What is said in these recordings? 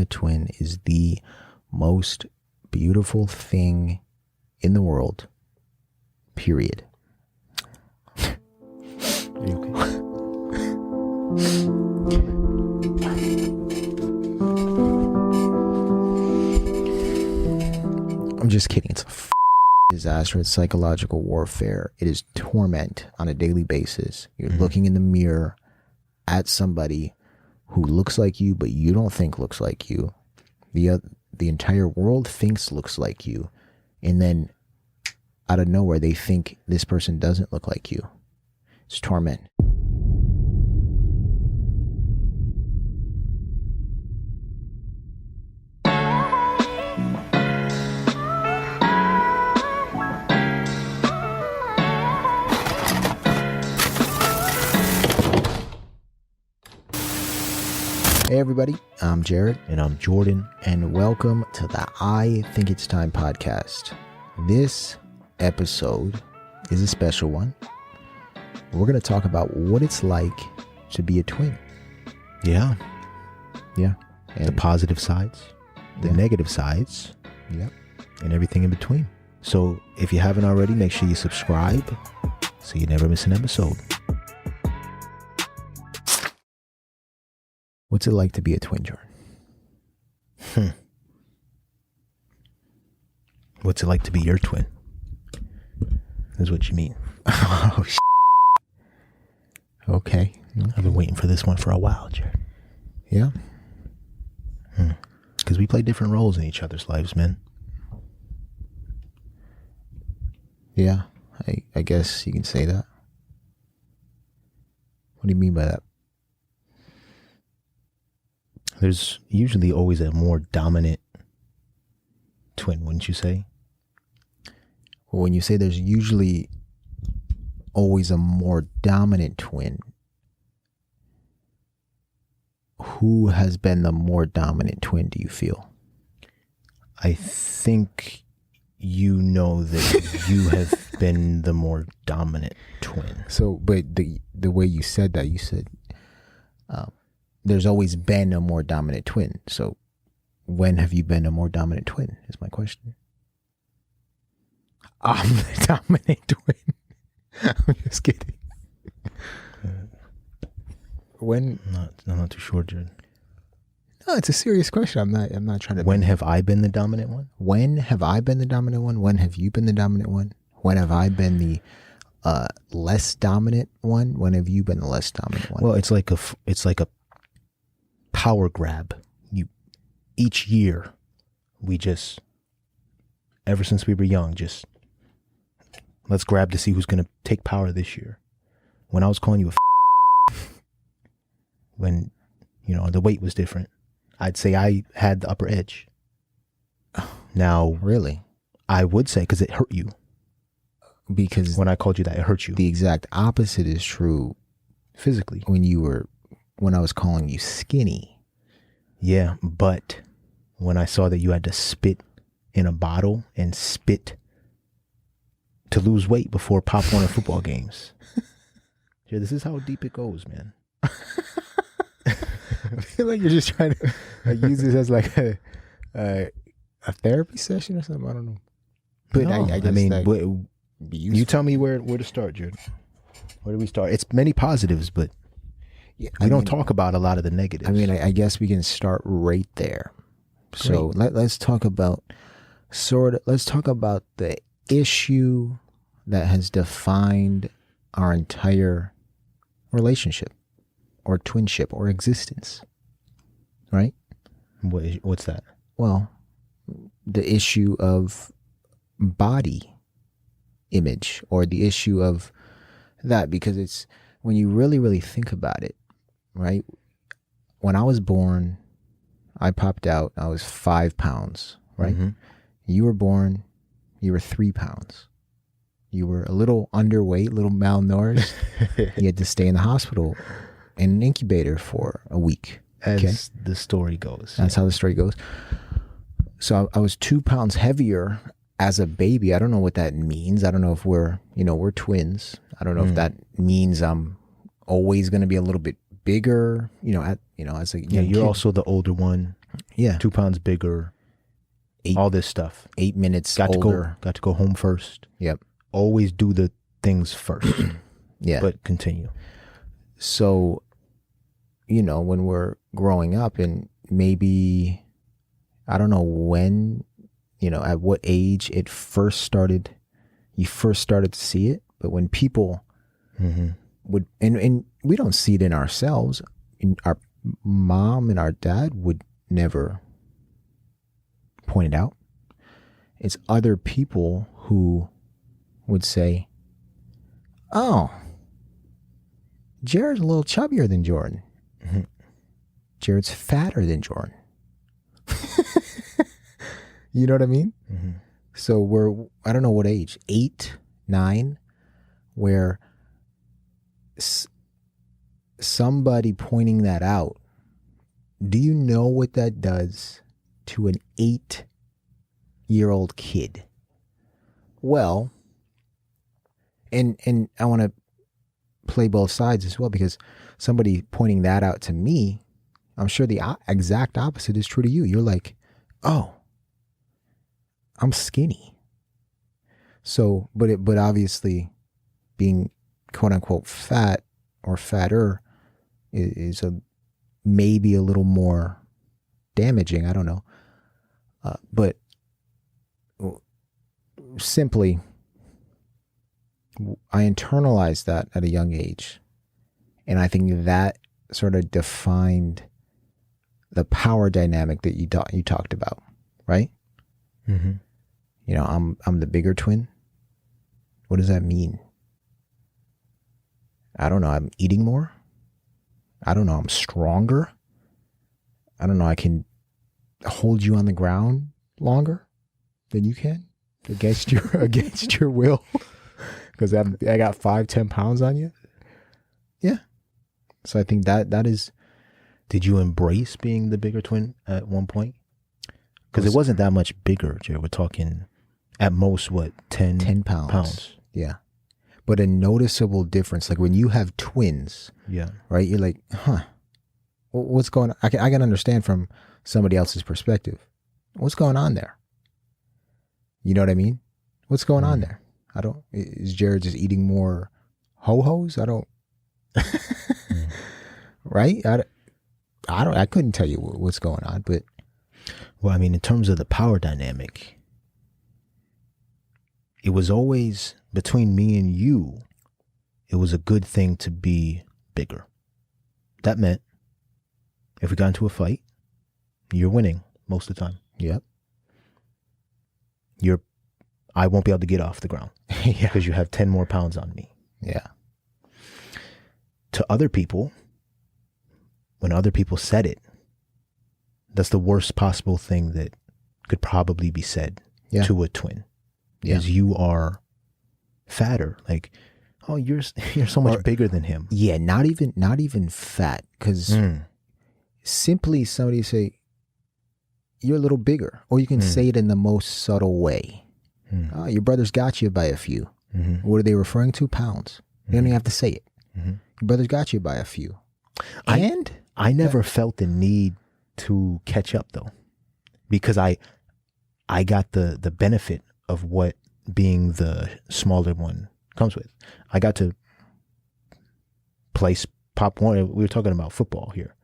having a twin is the most beautiful thing in the world, period. Are you okay? I'm just kidding. It's a disaster. It's psychological warfare. It is torment on a daily basis. You're looking in the mirror at somebody who looks like you, but you don't think looks like you. The entire world thinks looks like you. And then out of nowhere, they think this person doesn't look like you. It's torment. Hey everybody, I'm Jared. And I'm Jordan. And welcome to the I Think It's Time podcast. This episode is a special one. We're going to talk about what it's like to be a twin. Yeah. Yeah. And the positive sides, the negative sides, and everything in between. So if you haven't already, make sure you subscribe so you never miss an episode. What's it like to be a twin, Jordan? What's it like to be your twin? Is what you mean. Oh, okay. I've been waiting for this one for a while, Jared. Yeah. Because we play different roles in each other's lives, man. Yeah. I guess you can say that. What do you mean by that? There's usually always a more dominant twin, wouldn't you say? Well, when you say there's usually always a more dominant twin, who has been the more dominant twin, do you feel? I think you know that you have been the more dominant twin. So, but the way you said that, you said there's always been a more dominant twin. So when have you been a more dominant twin is my question. I'm the dominant twin. I'm just kidding. When? I'm not too sure, Jared. No, it's a serious question. I'm not trying to. When have I been the dominant one? When have I been the dominant one? When have you been the dominant one? When have I been the less dominant one? When have you been the less dominant one? Well, it's like a power grab. Each year, we just, ever since we were young, just let's grab to see who's going to take power this year. When I was calling you when, the weight was different, I'd say I had the upper edge. Now, really? I would say, because it hurt you. Because when I called you that, it hurt you. The exact opposite is true physically. When I was calling you skinny. Yeah, but when I saw that you had to spit in a bottle and spit to lose weight before Pop Warner football games. Yeah, this is how deep it goes, man. I feel like you're just trying to use this as like a therapy session or something. I don't know. But no, I guess you tell me where to start, Jared. Where do we start? It's many positives, but we don't talk about a lot of the negatives. I mean, I guess we can start right there. Great. So let's talk about the issue that has defined our entire relationship or twinship or existence. Right? What's that? Well, the issue of body image, or the issue of that, because it's when you really, really think about it, right? When I was born, I popped out, I was 5 pounds, right? Mm-hmm. You were born, you were 3 pounds. You were a little underweight, a little malnourished. You had to stay in the hospital in an incubator for a week. As the story goes. That's how the story goes. So I was 2 pounds heavier as a baby. I don't know what that means. I don't know if we're twins. I don't know if that means I'm always going to be a little bit bigger, as a you're kid. Also the older one. Yeah. 2 pounds bigger, Eight- all this stuff. 8 minutes Got older. to go home first. Yep. Always do the things first. Yeah. But continue. So, when we're growing up, and maybe, I don't know when, at what age you first started to see it, but when people would, and we don't see it in ourselves, our mom and our dad would never point it out. It's other people who would say, oh, Jared's a little chubbier than Jordan. Jared's fatter than Jordan. You know what I mean? So I don't know what age, 8, 9, where somebody pointing that out, do you know what that does to an 8-year-old kid? Well, and I want to play both sides as well, because somebody pointing that out to me, I'm sure the exact opposite is true to you. You're like, oh, I'm skinny. So, but obviously being quote unquote fat or fatter is maybe a little more damaging. I don't know. But simply, I internalized that at a young age. And I think that sort of defined the power dynamic that you talked about, right? Mm-hmm. I'm the bigger twin. What does that mean? I don't know. I'm eating more. I don't know. I'm stronger. I don't know. I can hold you on the ground longer than you can against your will. Because I got 5-10 pounds on you. Yeah. So I think that is. Did you embrace being the bigger twin at one point? Because it wasn't that much bigger, Jared. We're talking at most, what, 10 pounds? Yeah. But a noticeable difference. Like when you have twins, yeah, right? You're like, huh, what's going on? I can understand from somebody else's perspective. What's going on there? You know what I mean? What's going on there? Is Jared just eating more ho-hos? Right? I couldn't tell you what's going on, but. Well, I mean, in terms of the power dynamic, it was always between me and you, it was a good thing to be bigger. That meant if we got into a fight, you're winning most of the time. Yep. I won't be able to get off the ground because you have 10 more pounds on me. Yeah. To other people, when other people said it, that's the worst possible thing that could probably be said to a twin. Yeah. Is you are fatter. Like, oh, you're so much bigger than him. Yeah, not even fat, because simply somebody say, you're a little bigger, or you can say it in the most subtle way. Oh, your brother's got you by a few. What are they referring to? Pounds. They don't even have to say it. Your brother's got you by a few. And I never felt the need to catch up though, because I got the benefit of what being the smaller one comes with. I got to play pop one. We were talking about football here.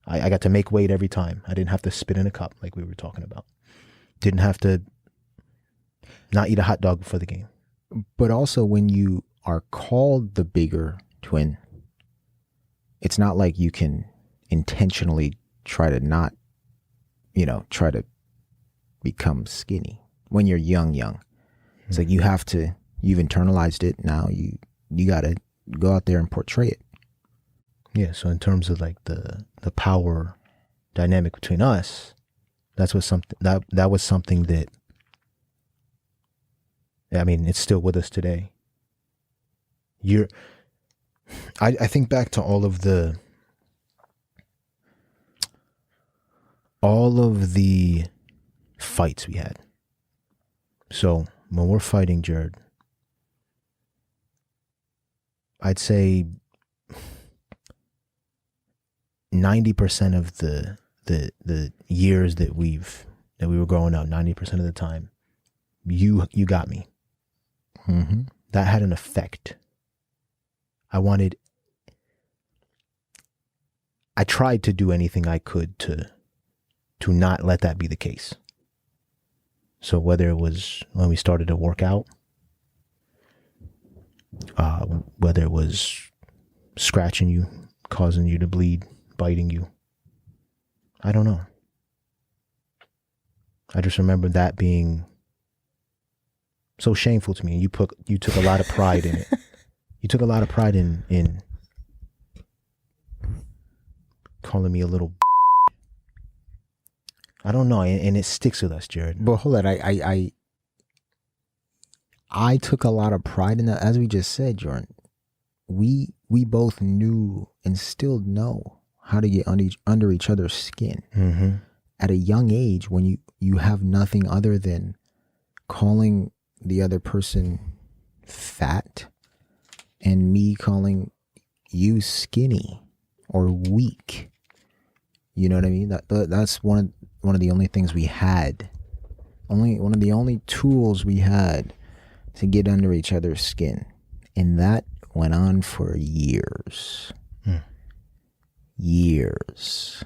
I got to make weight every time. I didn't have to spit in a cup like we were talking about. Didn't have to not eat a hot dog before the game. But also when you are called the bigger twin, it's not like you can intentionally try to not, try to become skinny when you're young. It's like you've internalized it. Now you got to go out there and portray it. Yeah. So in terms of like the power dynamic between us, that was something that, I mean, it's still with us today. I think back to all of the fights we had. So when we're fighting, Jared, I'd say 90% of the the years that we were growing up, 90% of the time, you got me. Mm-hmm. That had an effect. I tried to do anything I could to not let that be the case. So whether it was when we started to work out, whether it was scratching you, causing you to bleed, biting you, I don't know. I just remember that being so shameful to me. And you took a lot of pride in it. You took a lot of pride in calling me a little. I don't know, and it sticks with us, Jared. But hold on, I took a lot of pride in that. As we just said, Jordan, we both knew and still know how to get under each other's skin. Mm-hmm. At a young age, when you have nothing other than calling the other person fat and me calling you skinny or weak. You know what I mean? That's one of the only things we had. One of the only tools we had to get under each other's skin. And that went on for years. Years.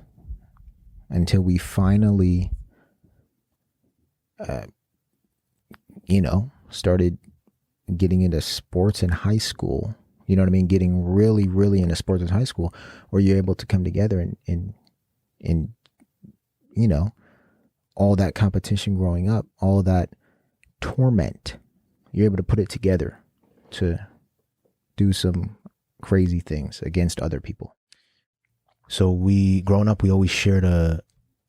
Until we finally started getting into sports in high school. You know what I mean? Getting really, really into sports in high school, where you're able to come together and all that competition growing up, all that torment, you're able to put it together to do some crazy things against other people. So growing up, we always shared a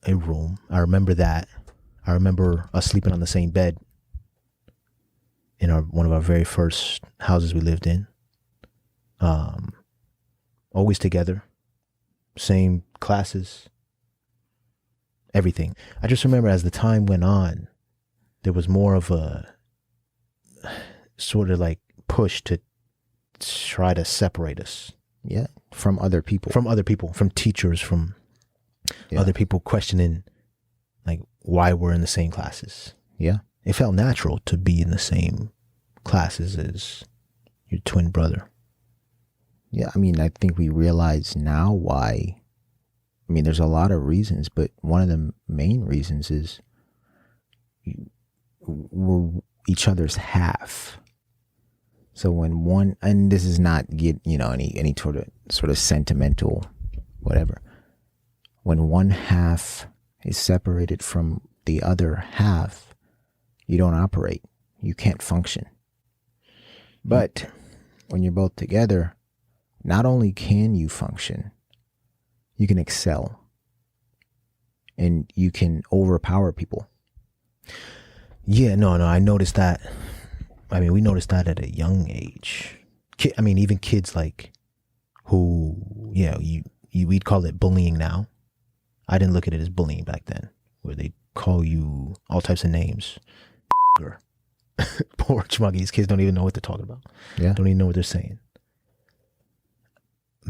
room. I remember that. I remember us sleeping on the same bed in one of our very first houses we lived in. Always together, same classes, everything. I just remember as the time went on, there was more of a sort of like push to try to separate us. Yeah, from other people. From teachers, from other people questioning like why we're in the same classes. Yeah. It felt natural to be in the same classes as your twin brother. Yeah, I mean, I think we realize now why. I mean, there's a lot of reasons, but one of the main reasons is we're each other's half. So when one, and this is not any sort of sentimental whatever. When one half is separated from the other half, you don't operate. You can't function. But when you're both together, not only can you function, you can excel and you can overpower people. Yeah, no, I noticed that. I mean, we noticed that at a young age. Even kids like who, we'd call it bullying now. I didn't look at it as bullying back then, where they call you all types of names. Poor Chmuggy, these kids don't even know what they're talking about. Yeah. Don't even know what they're saying.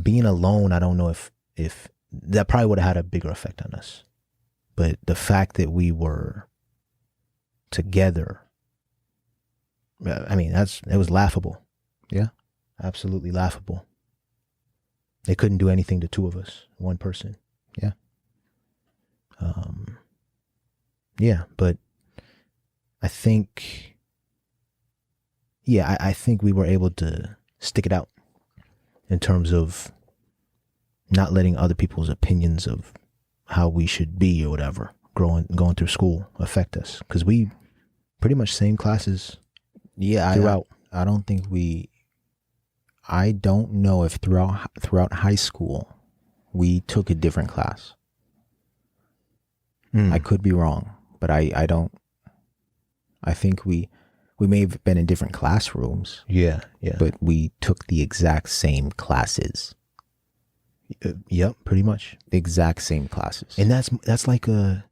Being alone, I don't know if that probably would have had a bigger effect on us. But the fact that we were together, it was laughable. Yeah. Absolutely laughable. They couldn't do anything to two of us, one person. Yeah. Yeah, but I think, I think we were able to stick it out in terms of not letting other people's opinions of how we should be or whatever going through school affect us, because we pretty much same classes. Yeah, throughout. I don't think I don't know if throughout high school we took a different class. I could be wrong, but I don't. I think we may have been in different classrooms. Yeah. But we took the exact same classes. Yep, pretty much. The exact same classes. And that's like you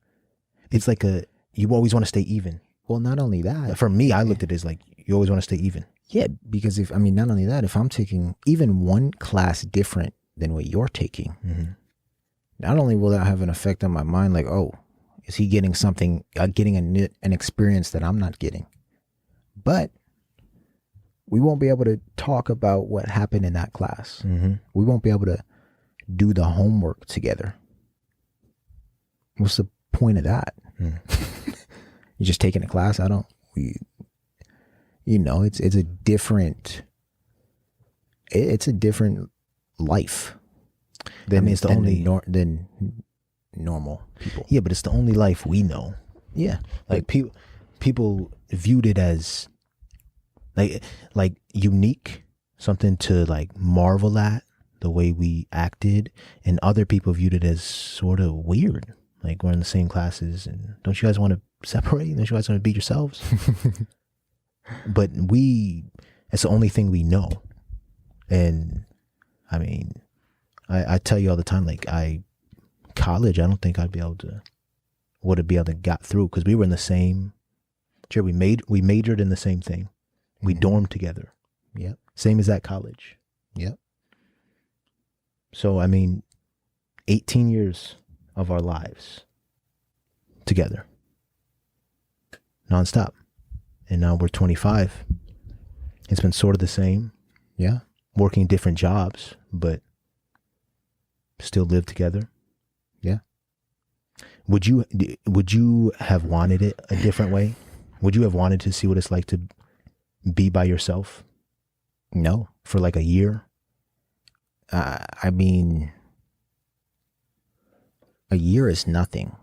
always want to stay even. Well, not only that. For me, I looked at it as like, you always want to stay even. Yeah, because not only that, if I'm taking even one class different than what you're taking, not only will that have an effect on my mind, like, oh, is he getting something, getting an experience that I'm not getting? But we won't be able to talk about what happened in that class. Mm-hmm. We won't be able to do the homework together. What's the point of that? Mm. You're just taking a class. It's a different. It's a different life. It's the only than normal people. Yeah, but it's the only life we know. Yeah, Like people viewed it as like unique, something to like marvel at, the way we acted, and other people viewed it as sort of weird. Like, we're in the same classes, and don't you guys want to separate? Don't you guys want to be yourselves? But it's the only thing we know. And I mean, I tell you all the time, like, college, I don't think would have been able to got through, because we were in the same, sure, we majored in the same thing. We dormed together. Yep. Same as at college. Yep. So, I mean, 18 years of our lives together, nonstop. And now we're 25. It's been sort of the same. Yeah. Working different jobs, but still live together. Yeah. Would you have wanted it a different way? Would you have wanted to see what it's like to be by yourself? No. For like a year? I mean, a year is nothing.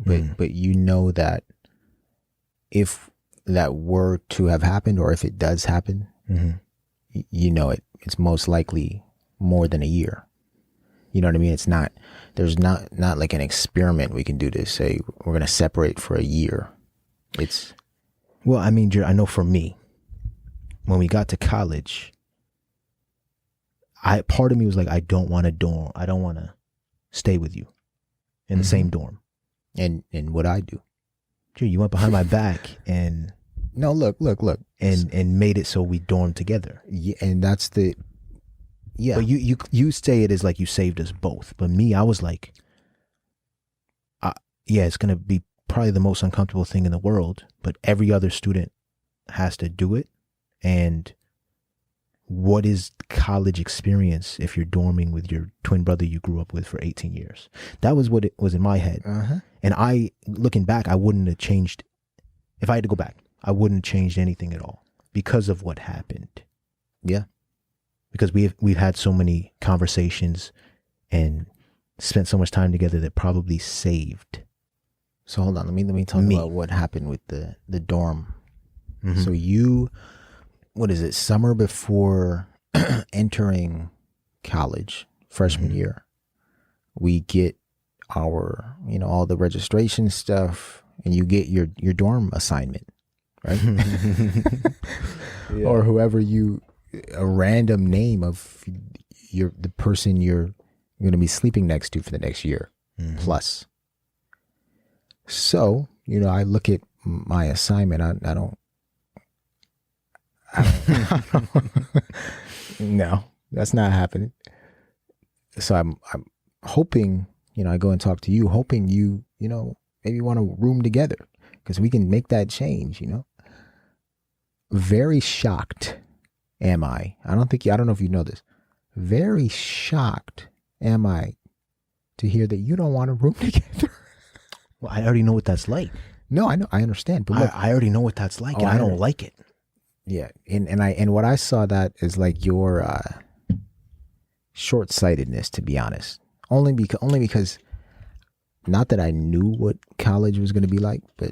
But you know that if that were to have happened, or if it does happen, you know it's most likely more than a year. You know what I mean? It's not, there's not like an experiment we can do to say we're going to separate for a year. It's, well, I mean, I know for me, when we got to college, part of me was like, I don't want to stay with you in the same dorm. And what I do. Dude, you went behind my back and no, look, and made it so we dormed together. Yeah, and that's the, yeah. But you say it as like you saved us both. But me, I was like, yeah, it's gonna be probably the most uncomfortable thing in the world, but every other student has to do it. And what is college experience if you're dorming with your twin brother you grew up with for 18 years? That was what it was in my head. And looking back, I wouldn't have changed. If I had to go back, I wouldn't have changed anything at all because of what happened. Yeah. Because we've had so many conversations and spent so much time together that probably saved. So hold on, let me talk about what happened with the dorm. So you, what is it, summer before entering college, freshman year, we get our, all the registration stuff, and you get your dorm assignment, right? Yeah. Or whoever a random name of the person you're going to be sleeping next to for the next year plus. So, I look at my assignment. I don't no, that's not happening. So I'm hoping, I go and talk to you, hoping you maybe want to room together, because we can make that change, Very shocked am I. I don't know if you know this. Very shocked am I to hear that you don't want to room together. Well, I already know what that's like. No, I know, I understand, but look, I already know what that's like, and I don't like it. Yeah, and what I saw that is like your short-sightedness, to be honest. Only because, not that I knew what college was going to be like, but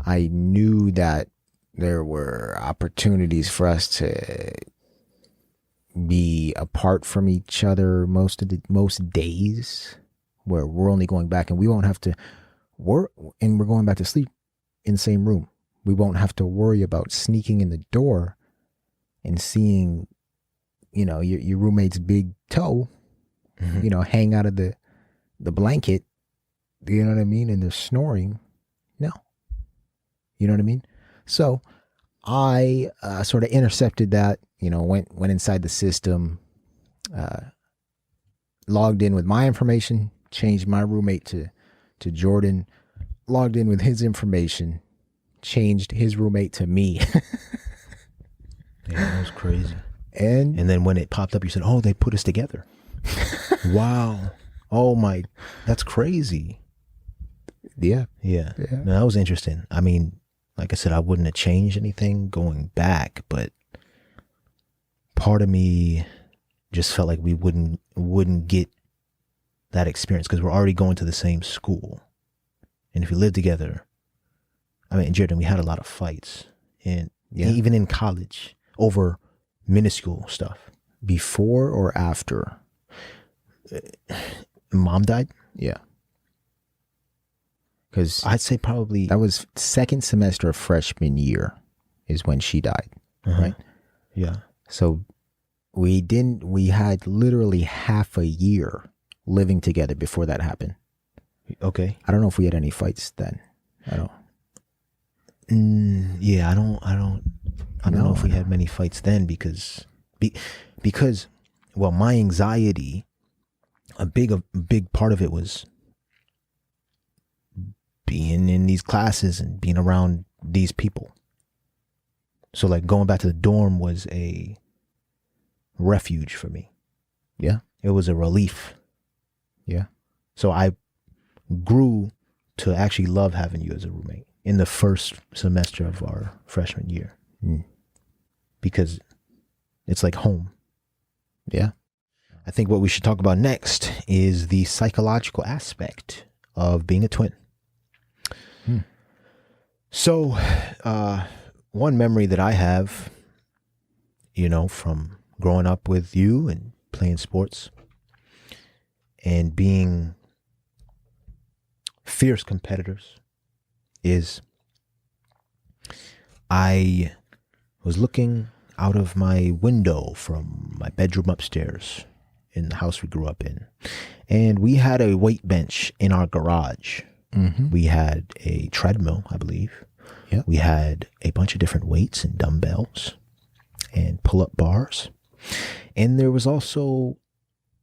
I knew that there were opportunities for us to be apart from each other most days, where we're only going back, and we won't have to work, and we're going back to sleep in the same room. We won't have to worry about sneaking in the door and seeing, your roommate's big toe, hang out of the blanket. You know what I mean? And they're snoring. No. You know what I mean? So I sort of intercepted that, went inside the system, logged in with my information, changed my roommate to Jordan, logged in with his information, changed his roommate to me. Yeah, that was crazy. And And then when it popped up, you said, "Oh, they put us together." Wow. Oh my, that's crazy. yeah, Yeah. Yeah. No, that was interesting. I mean, like I said, I wouldn't have changed anything going back, but part of me just felt like we wouldn't get that experience because we're already going to the same school. And if we lived together, I mean, Jordan, we had a lot of fights, and Yeah. even in college over minuscule stuff. before or after? Mom died. Yeah. Because I'd say probably that was second semester of freshman year is when she died, right? Yeah. So we had literally half a year living together before that happened. Okay. I don't know if we had any fights then. I don't. Yeah, I don't know if we had many fights then because well, my anxiety, a big part of it was being in these classes and being around these people. So like going back to the dorm was a refuge for me. Yeah. It was a relief. Yeah. So I grew to actually love having you as a roommate in the first semester of our freshman year. Because it's like home. Yeah. I think what we should talk about next is the psychological aspect of being a twin. So, one memory that I have, from growing up with you and playing sports and being fierce competitors is I was looking out of my window from my bedroom upstairs in the house we grew up in. And we had a weight bench in our garage. We had a treadmill, I believe. Yeah. We had a bunch of different weights and dumbbells and pull-up bars. And there was also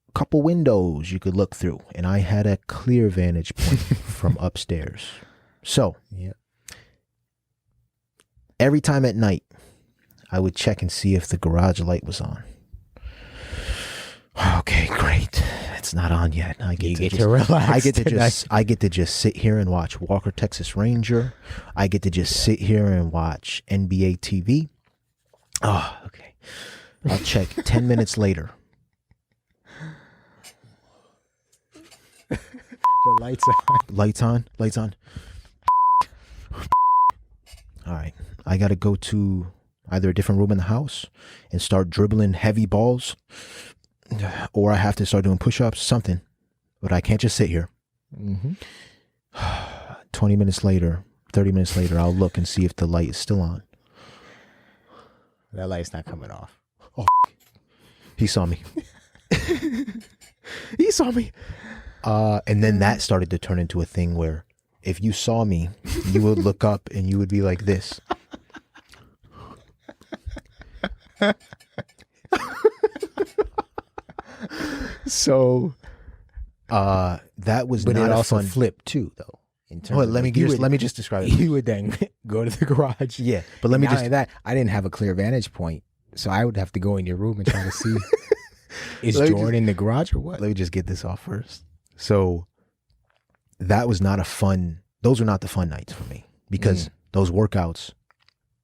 a couple windows you could look through. And I had a clear vantage point from upstairs. So, Yeah. every time at night, I would check and see if the garage light was on. Okay, great. It's not on yet. I get to relax. I get to just sit here and watch Walker Texas Ranger. I get to just sit here and watch NBA TV. Oh, okay. I'll check 10 minutes later. The lights on. Lights on. Lights on. All right. I got to go to either a different room in the house and start dribbling heavy balls, or I have to start doing push-ups, something. But I can't just sit here. 20 minutes later, 30 minutes later, I'll look and see if the light is still on. That light's not coming off. He saw me. He saw me. And then that started to turn into a thing where if you saw me, you would look up and you would be like this. So, that was But not it a also fun. flipped too, though. In terms Oh, of let me just describe it. You would then go to the garage. Yeah, but let me Not just. only that, I didn't have a clear vantage point, so I would have to go in your room and try to see is Let me Jordan in the garage or what? Let me just get this off first. So that was not a fun. Those were not the fun nights for me because those workouts,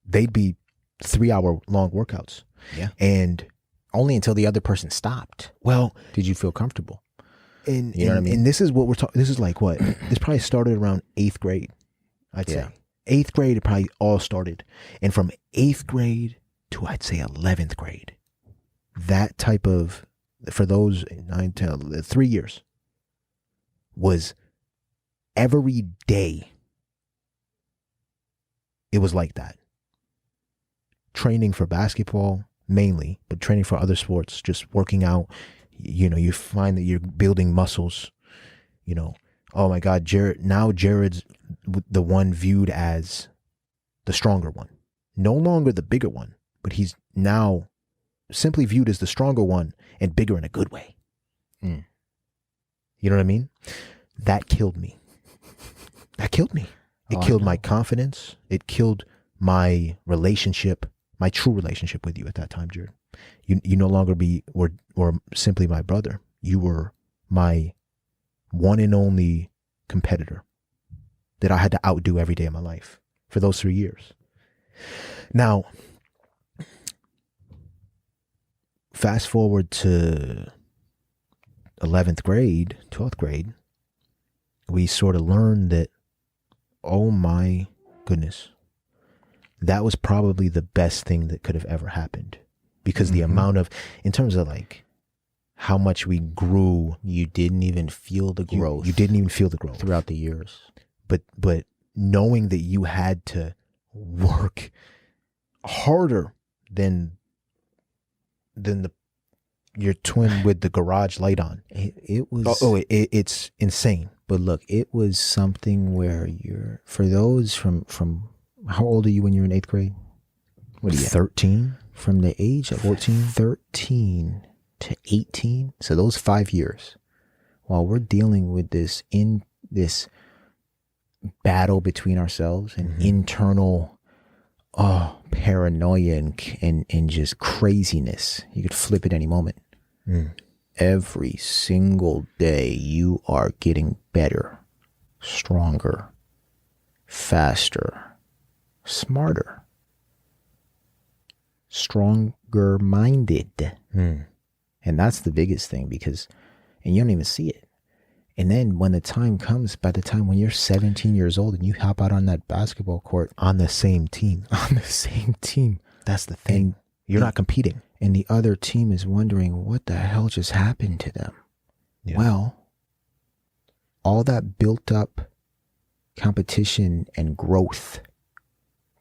they'd be 3-hour long workouts. Yeah. And Only until the other person stopped well, did you feel comfortable. and You know what I mean? and this is what we're talking. This is like what this probably started around 8th grade. I'd Yeah. say 8th grade. It probably all started, and from 8th grade to I'd say 11th grade, that type of for those 9, 10, 3 years was every day. It was like that. Training for basketball mainly, but training for other sports, just working out. You find that you're building muscles. Oh my God, Jared's the one viewed as the stronger one. No longer the bigger one, but he's now simply viewed as the stronger one and bigger in a good way. You know what I mean? That killed me. That killed me. It Oh, I killed my know. confidence. It killed my relationship, my true relationship with you at that time, Jared. You no longer were simply my brother. You were my one and only competitor that I had to outdo every day of my life for those 3 years. Now, fast forward to 11th grade, 12th grade, we sort of learned that, oh my goodness, that was probably the best thing that could have ever happened, because the amount of, in terms of like how much we grew, You didn't even feel the growth. you didn't even feel the growth throughout the years. but knowing that you had to work harder than your twin with the garage light on. It was. It's insane. But look, it was something where for those from how old are you when you were in 8th grade? What are you? 13, From the age of 13 to 18. So those 5 years, while we're dealing with this battle between ourselves and internal paranoia and just craziness. You could flip it any moment. Every single day you are getting better, stronger, faster, smarter, stronger minded. And that's the biggest thing, and you don't even see it. And then when the time comes, by the time when you're 17 years old and you hop out on that basketball court on the same team. That's the thing. And You're not competing. And the other team is wondering what the hell just happened to them. Yeah. Well, all that built up competition and growth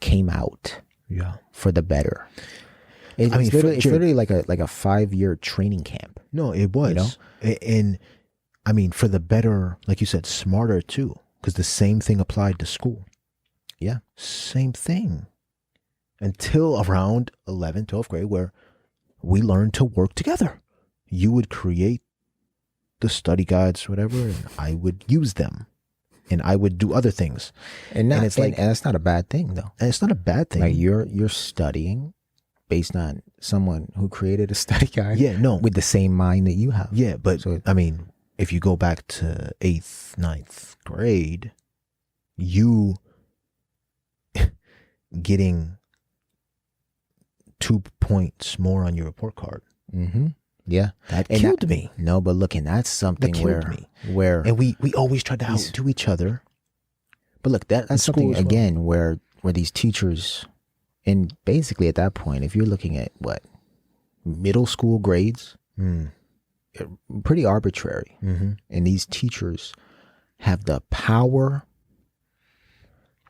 came out Yeah. for the better. It's I mean, literally like a 5-year training camp. No, it was. You know? And I mean, for the better, like you said, smarter too, because the same thing applied to school. Yeah. Same thing. Until around 11th, 12th grade, where we learned to work together. You would create the study guides, whatever, and I would use them. And I would do other things. And it's like, and that's not a bad thing, though. And it's not a bad thing. Like you're studying based on someone who created a study guide. Yeah, no. With the same mind that you have. Yeah, but I mean, if you go back to 8th, 9th grade, you getting 2 points more on your report card. Mm-hmm. Yeah. That killed me. No, but look, and that's something where and we always tried to outdo each other. But look, that's something well. again where these teachers, and basically at that point, if you're looking at what middle school grades, pretty arbitrary, and these teachers have the power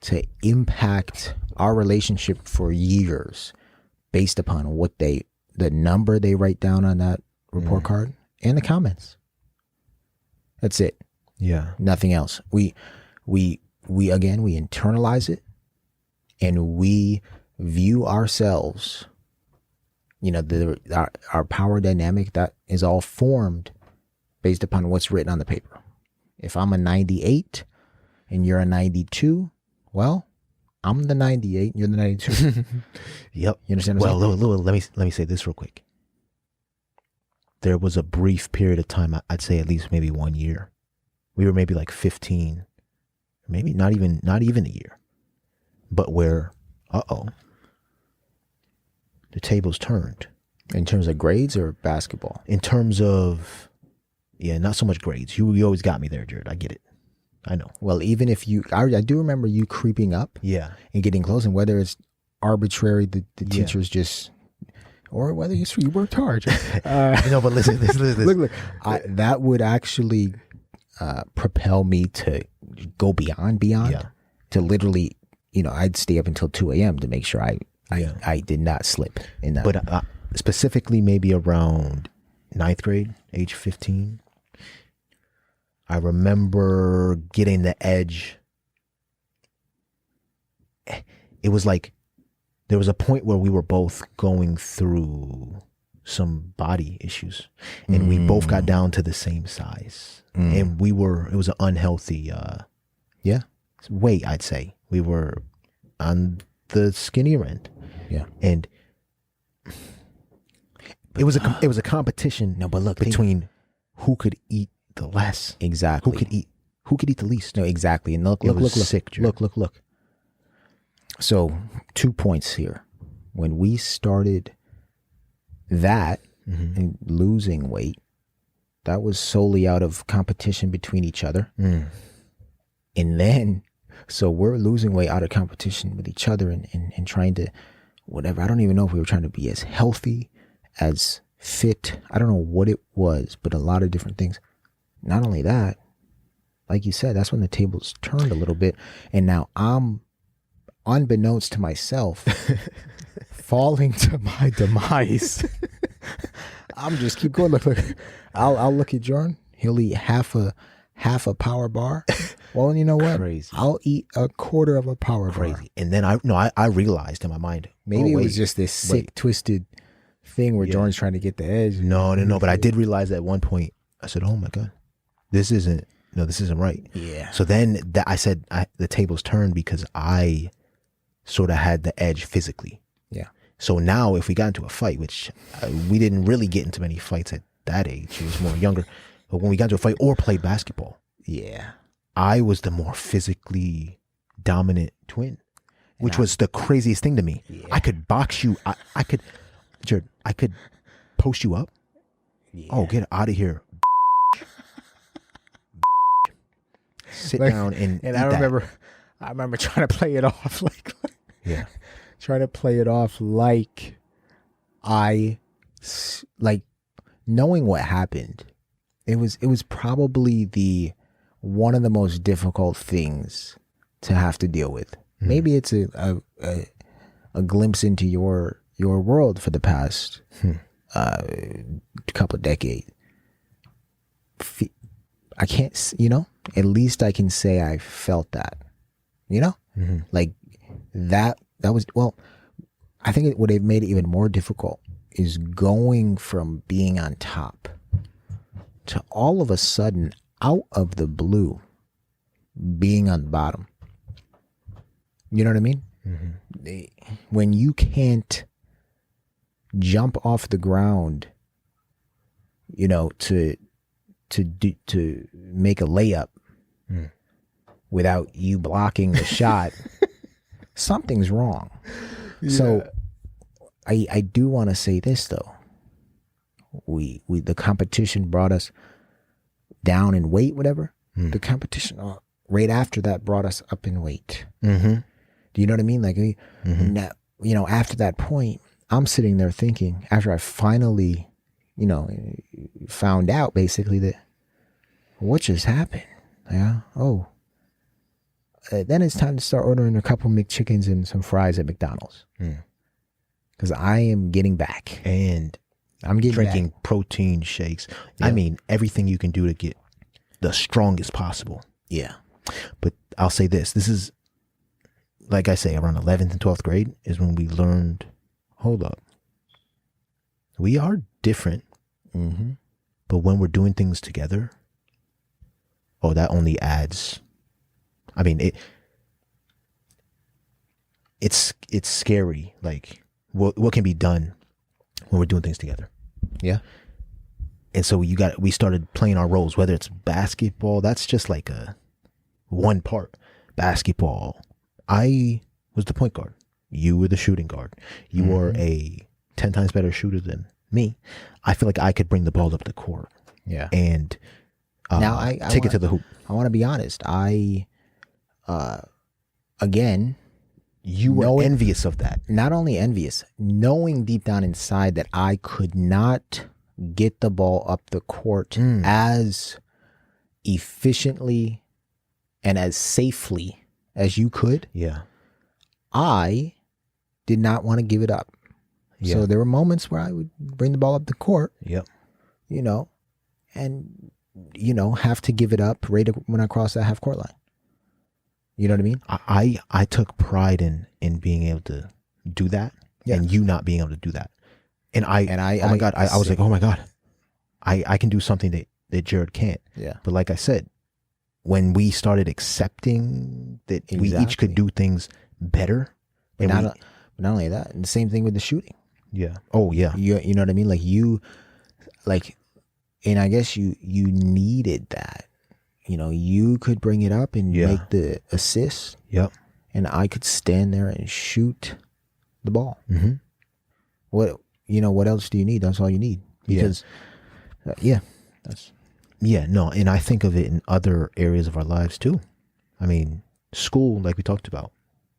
to impact our relationship for years based upon the number they write down on that report card and the comments. That's it. Yeah. Nothing else. We internalize it, and we view ourselves, our power dynamic, that is all formed based upon what's written on the paper. If I'm a 98 and you're a 92, well, I'm the 98 and you're the 92. Yep. You understand what I'm saying? Well, let me say this real quick. There was a brief period of time, I'd say at least maybe 1 year. We were maybe like 15, maybe not even a year, but where, the tables turned. In terms of grades or basketball? In terms of, not so much grades. You always got me there, Jared. I get it. I know. Well, even if I do remember you creeping up, and getting close, and whether it's arbitrary, the teachers just, or whether you worked hard. No, but listen. Look, that would actually propel me to go beyond, to literally, I'd stay up until 2 a.m. to make sure I did not slip in that. But specifically, maybe around 9th grade, age 15. I remember getting the edge. It was like there was a point where we were both going through some body issues, and we both got down to the same size, and it was an unhealthy Yeah. weight. I'd say we were on the skinnier end, Yeah. and it was a competition. No, but look, between who could eat the less, exactly. who could eat the least. No, exactly. And look, It look, was look, sick, Jared. look. So 2 points here. When we started that and losing weight, that was solely out of competition between each other. And then, so we're losing weight out of competition with each other and trying to, whatever. I don't even know if we were trying to be as healthy, as fit. I don't know what it was, but a lot of different things. Not only that, like you said, that's when the tables turned a little bit. And now I'm, unbeknownst to myself, falling to my demise. I'm just keep going. Look. I'll look at Jordan. He'll eat half a power bar. Well, you know what? Crazy. I'll eat a quarter of a power bar. Crazy. And then I realized in my mind, Maybe oh, it wait, was just this sick, twisted thing where Jordan's trying to get the edge. No. But I did realize at one point, I said, oh my God, this isn't right. Yeah. So then I said the tables turned because I sort of had the edge physically. Yeah. So now if we got into a fight, which we didn't really get into many fights at that age, it was more younger. But when we got into a fight or played basketball, Yeah. I was the more physically dominant twin, which was the craziest thing to me. Yeah. I could box you. I could, Jared, I could post you up. Yeah. Oh, get out of here. Sit Like, down and And eat I that. remember trying to play it off Yeah. trying to play it off like knowing what happened. It was probably one of the most difficult things to have to deal with. Maybe it's a glimpse into your world for the past couple of decades. I can't, at least I can say I felt that, like that was, well, I think what it made it even more difficult is going from being on top to all of a sudden out of the blue being on the bottom. You know what I mean? When you can't jump off the ground, to make a layup without you blocking the shot, something's wrong. Yeah. So I do want to say this though. The competition brought us down in weight, whatever. The competition right after that brought us up in weight. Do you know what I mean? Like, now, after that point, I'm sitting there thinking, after I finally, found out basically that what just happened? Yeah. Oh. Then it's time to start ordering a couple McChickens and some fries at McDonald's. Because I am getting back. And I'm getting drinking back. protein shakes. Yeah. I mean, everything you can do to get the strongest possible. Yeah. But I'll say this. This is, like I say, around 11th and 12th grade is when we learned, hold up. We are different. But when we're doing things together, that only adds. I mean, it's scary. Like what can be done when we're doing things together. Yeah. And so we started playing our roles, whether it's basketball, that's just like one part. Basketball, I was the point guard. You were the shooting guard. You were a 10 times better shooter than me. I feel like I could bring the ball up the court. Yeah. And now I take it to the hoop. I want to be honest. Again, You were envious of that. Not only envious, knowing deep down inside that I could not get the ball up the court as efficiently and as safely as you could. Yeah. I did not want to give it up. Yeah. So there were moments where I would bring the ball up the court, Yep. and, have to give it up right when I cross that half court line. You know what I mean? I took pride in being able to do that, and you not being able to do that. And oh my God, I was like, oh my God, I can do something that Jared can't. Yeah. But like I said, when we started accepting that we each could do things better, and not only that, and the same thing with the shooting. Yeah. Oh yeah. You know what I mean? And I guess you needed that. You could bring it up and make the assist. Yep. And I could stand there and shoot the ball. Mm-hmm. What else do you need? That's all you need. Because, no, and I think of it in other areas of our lives too. I mean, school, like we talked about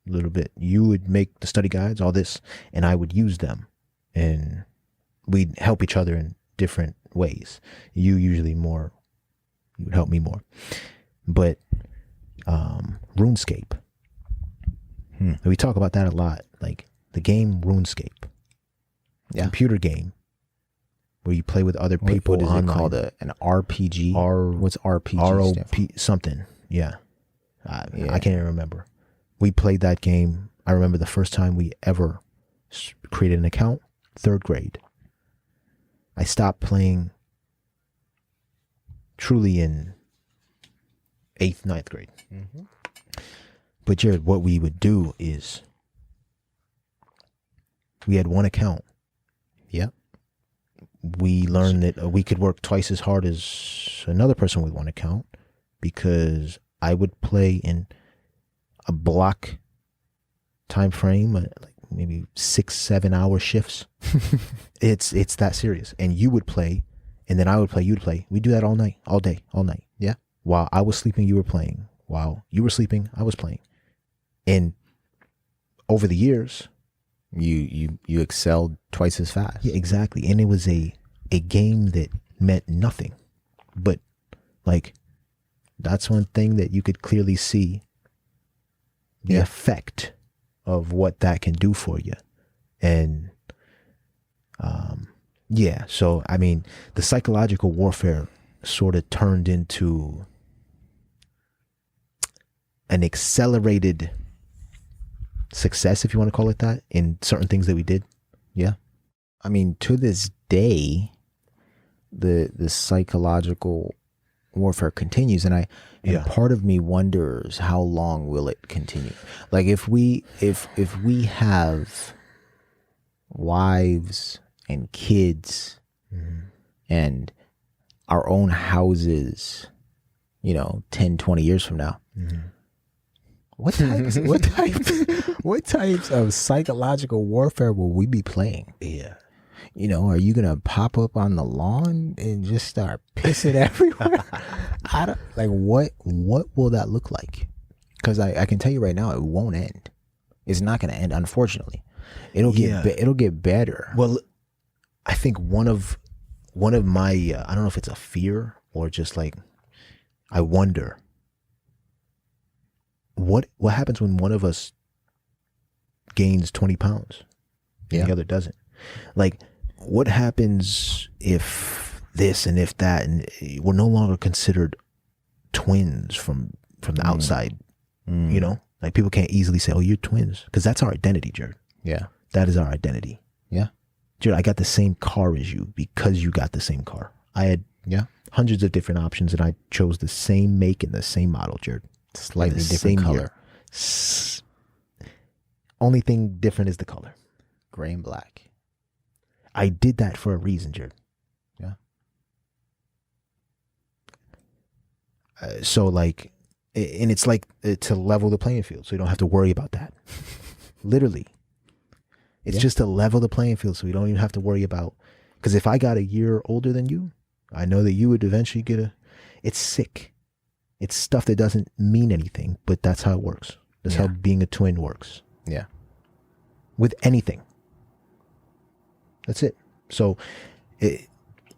a little bit, you would make the study guides, all this, and I would use them, and we'd help each other in different ways. You would help me more. But RuneScape, we talk about that a lot, like the game RuneScape, computer game where you play with other people. What is it called? An RPG? What's RPG? ROP something. Yeah. I can't even remember. We played that game. I remember the first time we ever created an account, 3rd grade. I stopped playing truly in 8th, 9th grade. Mm-hmm. But Jared, what we would do is we had one account. Yep. We learned that we could work twice as hard as another person with one account, because I would play in a block time frame, like maybe 6-7 hour shifts. It's that serious. And you would play, and then I would play, you'd play. We do that all night, all day, all night. Yeah. While I was sleeping, you were playing. While you were sleeping, I was playing. And over the years, you excelled twice as fast. Yeah, exactly. And it was a game that meant nothing, but like, that's one thing that you could clearly see the effect of what that can do for you. And so I mean, the psychological warfare sort of turned into an accelerated success, if you want to call it that, in certain things that we did. Yeah. I mean, to this day, the psychological warfare continues, and part of me wonders, how long will it continue? Like, if we have wives and kids and our own houses, 10, 20 years from now, what types of psychological warfare will we be playing? Yeah. Are you gonna pop up on the lawn and just start pissing everywhere? What will that look like? Because I can tell you right now, it won't end. It's not gonna end, unfortunately. It'll get better. Well, I think one of my I don't know if it's a fear or just like, I wonder what happens when one of us gains 20 pounds and the other doesn't. Like, what happens if this and if that, and we're no longer considered twins from the outside? Like, people can't easily say, oh, you're twins, because that's our identity, Jared. Yeah. That is our identity. Yeah. Jared, I got the same car as you because you got the same car. I had hundreds of different options, and I chose the same make and the same model, Jared. Slightly different color. Only thing different is the color. Gray and black. I did that for a reason, Jared. Yeah. So like, and it's like to level the playing field, so you don't have to worry about that. Literally. It's just to level the playing field, so we don't even have to worry about, because if I got a year older than you, I know that you would eventually it's sick. It's stuff that doesn't mean anything, but that's how it works. That's how being a twin works. Yeah. With anything. That's it. So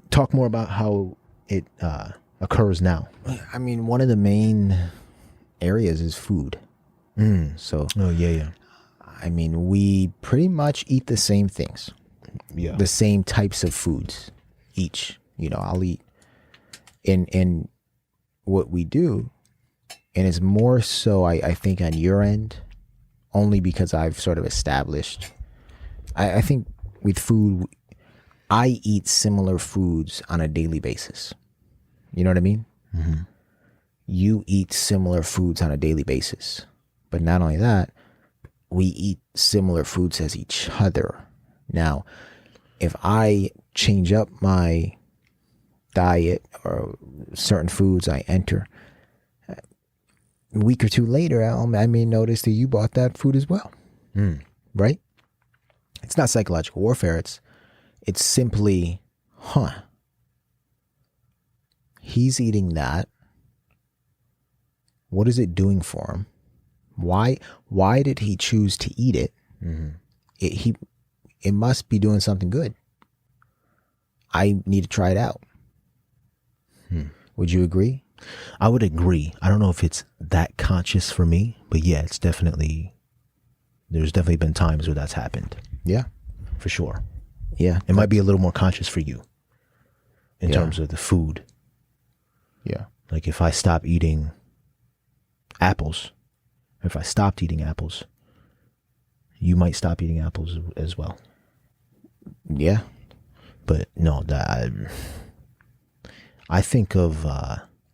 talk more about how it occurs now. I mean, one of the main areas is food. So. Oh, yeah. I mean, we pretty much eat the same things. Yeah. The same types of foods each. I'll eat. And what we do, and it's more so, I think, on your end, only because I've sort of established, I think with food, I eat similar foods on a daily basis. You know what I mean? Mm-hmm. You eat similar foods on a daily basis. But not only that, we eat similar foods as each other. Now, if I change up my diet or certain foods I enter, a week or two later, I may notice that you bought that food as well. Right? It's not psychological warfare. It's simply, he's eating that. What is it doing for him? Why did he choose to eat it? Mm-hmm. It must be doing something good. I need to try it out. Would you agree? I would agree. I don't know if it's that conscious for me, but yeah, there's definitely been times where that's happened. Yeah. For sure. Yeah. It might be a little more conscious for you in Yeah. terms of the food. Yeah. Like if I stop eating apples, if I stopped eating apples, you might stop eating apples as well. Yeah. But no, I think of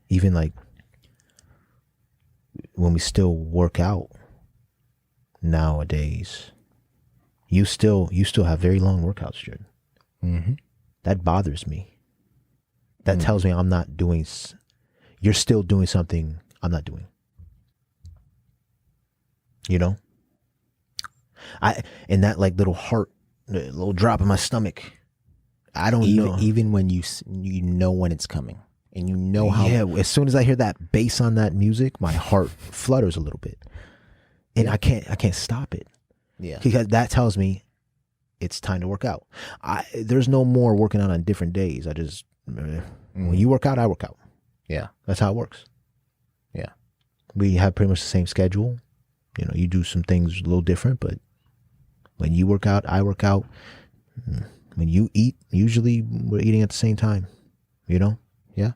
even like when we still work out nowadays, you still have very long workouts, Jordan. Mm-hmm. That bothers me. That tells me I'm not doing. You're still doing something I'm not doing. You know, and that like little heart, little drop in my stomach. I don't know. Even when you know when it's coming, and you know how. Yeah, as soon as I hear that bass on that music, my heart flutters a little bit, and I can't stop it. Yeah. Because that tells me it's time to work out. There's no more working out on different days. I just when you work out, I work out. Yeah. That's how it works. Yeah. We have pretty much the same schedule. You know, you do some things a little different, but when you work out, I work out. When you eat, usually we're eating at the same time, you know? Yeah.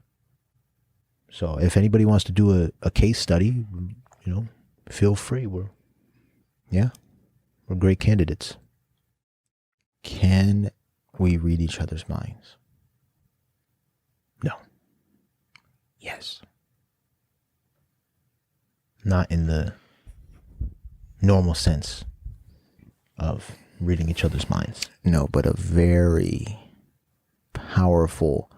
So if anybody wants to do a case study, you know, feel free. We're great candidates. Can we read each other's minds? No. Yes. Not in the normal sense of reading each other's minds. No, but a very powerful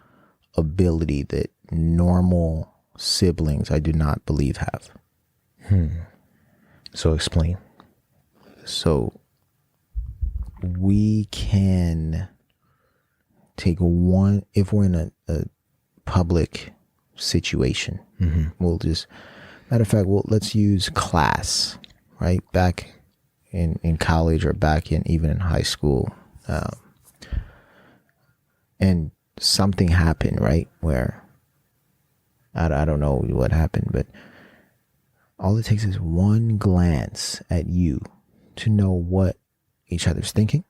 ability that normal siblings, I do not believe, have. So explain. So we can take one, if we're in a public situation, we'll just, matter of fact, let's use class, right? Back in college or back in even in high school. And something happened, right? Where I don't know what happened, but all it takes is one glance at you to know what each other's thinking.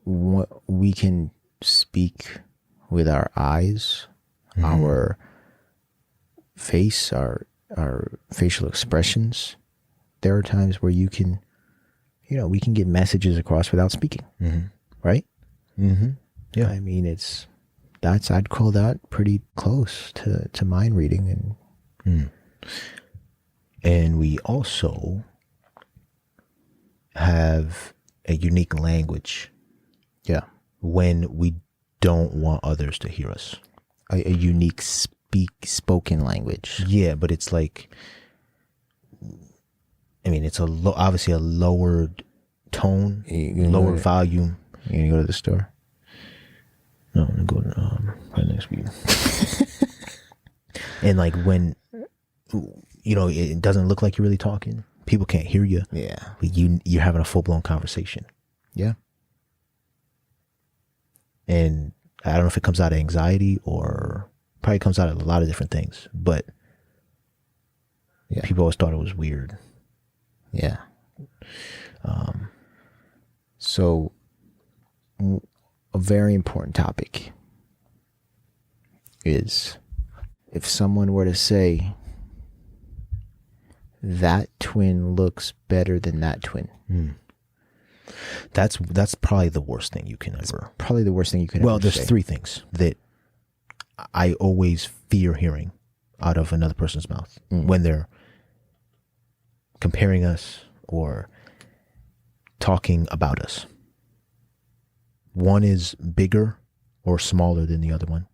What we can speak with our eyes, our face, our facial expressions. There are times where you can, we can get messages across without speaking, right? Yeah. I mean, I'd call that pretty close to mind reading. And we also have a unique language. Yeah. When we don't want others to hear us. A unique spoken language. Yeah, but it's like, I mean, it's obviously a lowered tone, lower volume. You gonna go to the store? No, I'm gonna go right next week. And like when, it doesn't look like you're really talking. People can't hear you. Yeah. But you're having a full-blown conversation. Yeah. And I don't know if it comes out of anxiety or probably comes out of a lot of different things. But people always thought it was weird. Yeah. So a very important topic is if someone were to say that twin looks better than that twin, That's probably the worst thing you can ever. Probably the worst thing you could Well, ever there's say. 3 things that I always fear hearing out of another person's mouth when they're comparing us or talking about us. One is bigger or smaller than the other one.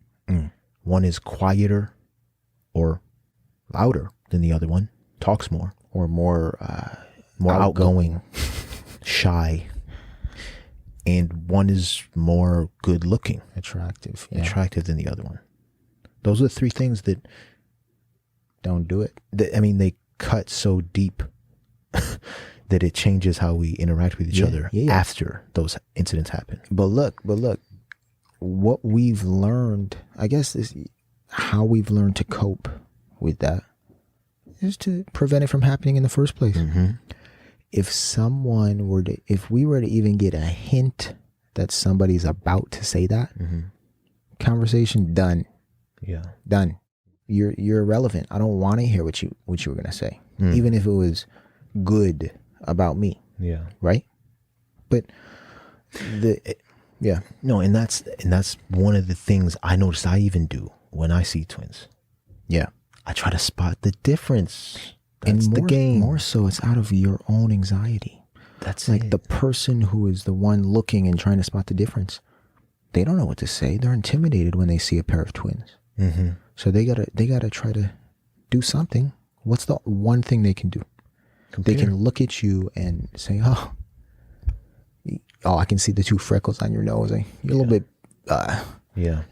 One is quieter or louder than the other one, talks more. Or more Outgoing, shy. And one is more good looking, attractive. Yeah. attractive than the other one. Those are the 3 things that Don't do it. they cut so deep that it changes how we interact with each other after those incidents happen. But look, what we've learned, I guess, is how we've learned to cope with that is to prevent it from happening in the first place. If we were to even get a hint that somebody's about to say that, conversation done. Yeah. Done. You're irrelevant. I don't want to hear what you were gonna say, even if it was good about me, Yeah. right? But No, and that's one of the things I noticed I even do when I see twins. yeah. I try to spot the difference. That's And the game. more so, it's out of your own anxiety. That's Like it. the person who is the one looking and trying to spot the difference, they don't know what to say. They're intimidated when they see a pair of twins. So they gotta try to do something. What's the one thing they can do? They can look at you and say, "Oh, I can see the 2 freckles on your nose. You're a little bit, Yeah.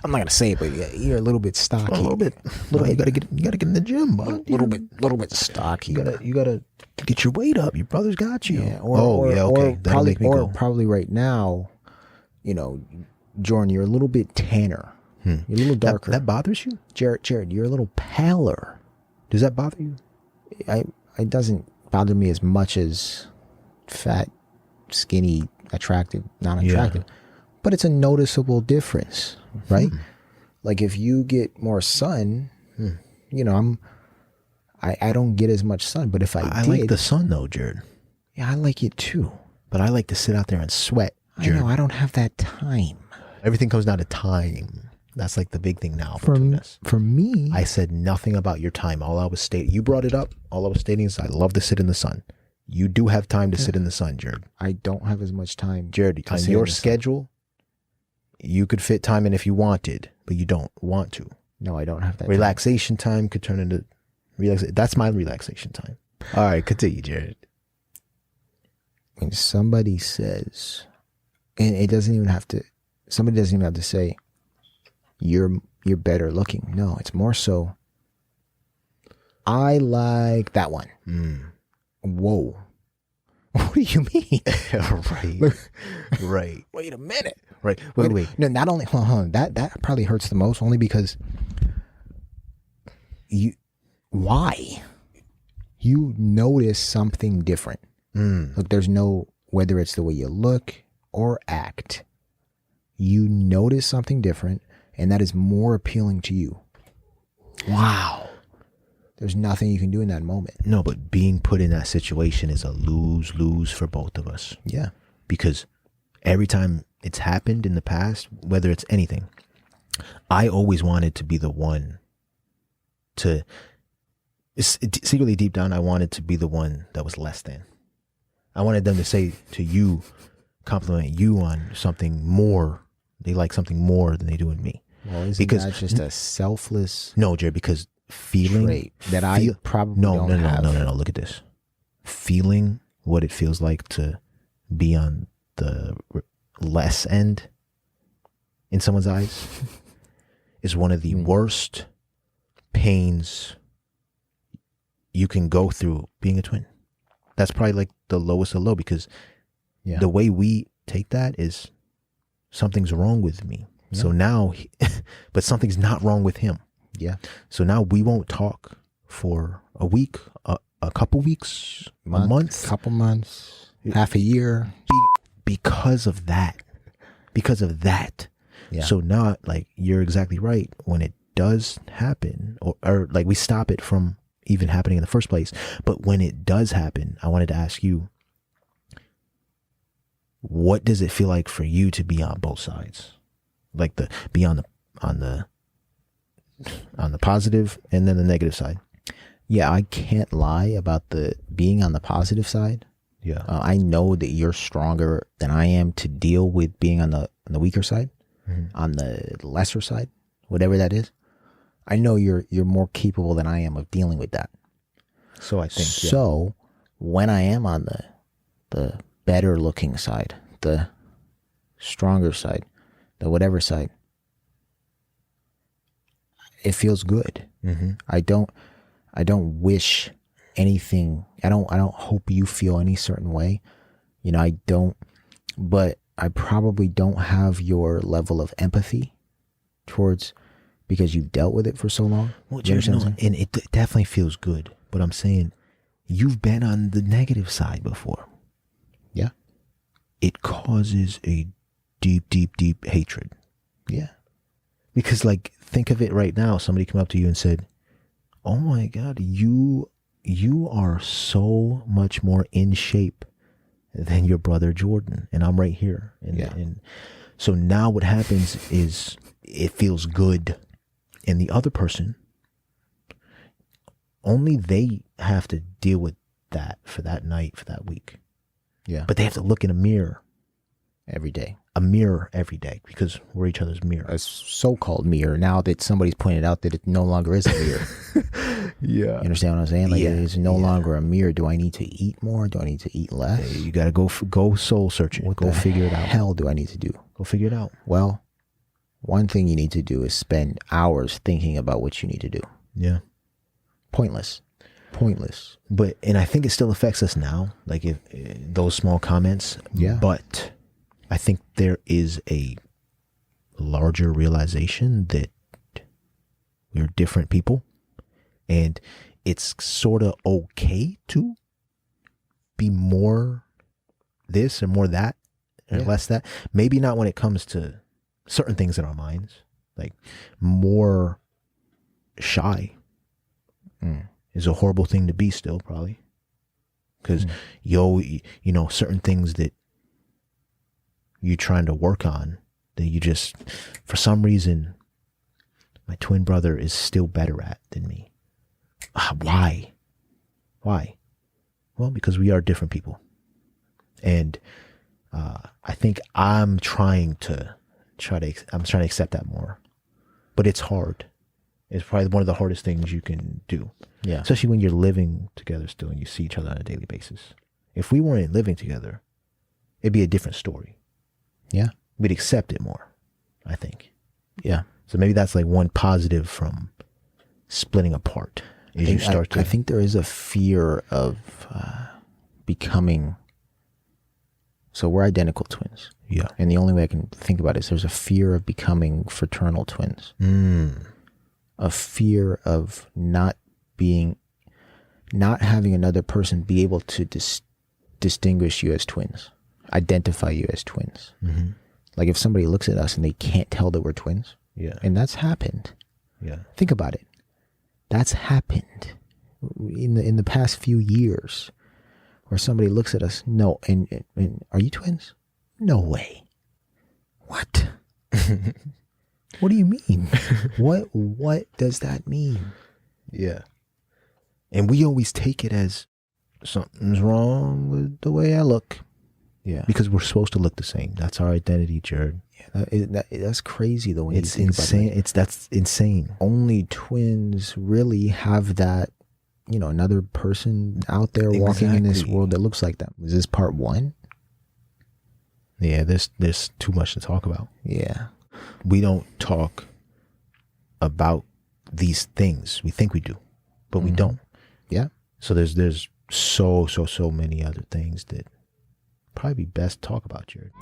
I'm not gonna say it, but you're a little bit stocky. A little bit. You gotta get in the gym, bud. little bit stocky. You gotta get your weight up. Your brother's got you. Yeah, okay. Or That'll make me go. probably right now, Jordan, you're a little bit tanner. You're a little darker. That bothers you? Jared, you're a little paler. Does that bother you? It doesn't bother me as much as fat, skinny, attractive, non-attractive. But it's a noticeable difference, right? Like if you get more sun, I don't get as much sun. But if I did, like the sun though, Jared. yeah, I like it too. But I like to sit out there and sweat, Jared. I know I don't have that time. Everything comes down to time. That's like the big thing now For between us. for me, I said nothing about your time. All I was stating, you brought it up. All I was stating is I love to sit in the sun. You do have time to sit in the sun, Jared. I don't have as much time. Jared, to on sit in your the sun. schedule, you could fit time in if you wanted, but you don't want to. No, I don't have that. Relaxation time could turn into That's my relaxation time. All right, continue, Jared. When somebody says, and it doesn't even have to. Somebody doesn't even have to say, "You're better looking." No, it's more so, "I like that one." Whoa. What do you mean? Right. Wait a minute. Right. Wait. No, not only hold on, that probably hurts the most, only because why? You notice something different. Look, there's no, whether it's the way you look or act, you notice something different, and that is more appealing to you. Wow. There's nothing you can do in that moment. No, but being put in that situation is a lose-lose for both of us. Yeah. Because every time it's happened in the past, whether it's anything, I always wanted to be the one to, secretly deep down, I wanted to be the one that was less than. I wanted them to say to you, compliment you on something more. They like something more than they do in me. Well, isn't Because that just a selfless No, Jared, because feeling trait that I probably don't have? No. Look at this. Feeling what it feels like to be on the less end in someone's eyes is one of the worst pains you can go through being a twin. That's probably like the lowest of low, because the way we take that is something's wrong with me. Yeah. So now, but something's not wrong with him. Yeah. So now we won't talk for a week, a couple weeks, a month, couple months, half a year. Because of that. Yeah. So now, like, you're exactly right. When it does happen, or like we stop it from even happening in the first place. But when it does happen, I wanted to ask you, what does it feel like for you to be on both sides? Like be on the positive and then the negative side. Yeah, I can't lie about the being on the positive side. Yeah. I know that you're stronger than I am to deal with being on the weaker side, on the lesser side, whatever that is. I know you're more capable than I am of dealing with that. So I think. So when I am on the better looking side, the stronger side, the whatever side, it feels good. Mm-hmm. I don't wish anything. I don't hope you feel any certain way. You know, I don't, but I probably don't have your level of empathy towards, because you've dealt with it for so long. Well, and it definitely feels good, but I'm saying you've been on the negative side before. Yeah. It causes a deep, deep, deep hatred. Yeah. Because, like, think of it right now. Somebody came up to you and said, "Oh my God, you are so much more in shape than your brother Jordan, and I'm right here." And so now what happens is it feels good, and the other person, only they have to deal with that for that night, for that week. Yeah. But they have to look in a mirror every day. A mirror every day, because we're each other's mirror. A so-called mirror, now that somebody's pointed out that it no longer is a mirror. Yeah. You understand what I'm saying? Like, it's no longer a mirror. Do I need to eat more? Do I need to eat less? You got to go soul searching. What go the figure it out. hell do I need to do? Go figure it out. Well, one thing you need to do is spend hours thinking about what you need to do. Yeah. Pointless. But, and I think it still affects us now, like if those small comments. Yeah. But I think there is a larger realization that we're different people, and it's sort of okay to be more this and more that and less that. Maybe not when it comes to certain things in our minds, like more shy is a horrible thing to be still, probably. Because, you know, certain things that you're trying to work on that you just, for some reason, my twin brother is still better at than me. Why? Well, because we are different people. And I think I'm trying to accept that more. But it's hard. It's probably one of the hardest things you can do. Yeah. Especially when you're living together still and you see each other on a daily basis. If we weren't living together, it'd be a different story. Yeah. We'd accept it more, I think. Yeah. So maybe that's like one positive from splitting apart. I think there is a fear of becoming. So we're identical twins. Yeah. And the only way I can think about it is there's a fear of becoming fraternal twins. A fear of not having another person be able to distinguish you as twins, identify you as twins. Mm-hmm. Like if somebody looks at us and they can't tell that we're twins. Yeah. And that's happened. Yeah. Think about it. That's happened in the past few years, where somebody looks at us. No, and are you twins? No way. What? What do you mean? What does that mean? Yeah. And we always take it as something's wrong with the way I look. Yeah. Because we're supposed to look the same. That's our identity, Jared. Yeah, that's crazy the way it's you think insane. about it. That's insane. Only twins really have that, another person out there walking in this world that looks like them. Is this part one? Yeah, there's too much to talk about. Yeah. We don't talk about these things. We think we do, but we don't. Yeah. So there's so many other things that probably be best to talk about, Jared.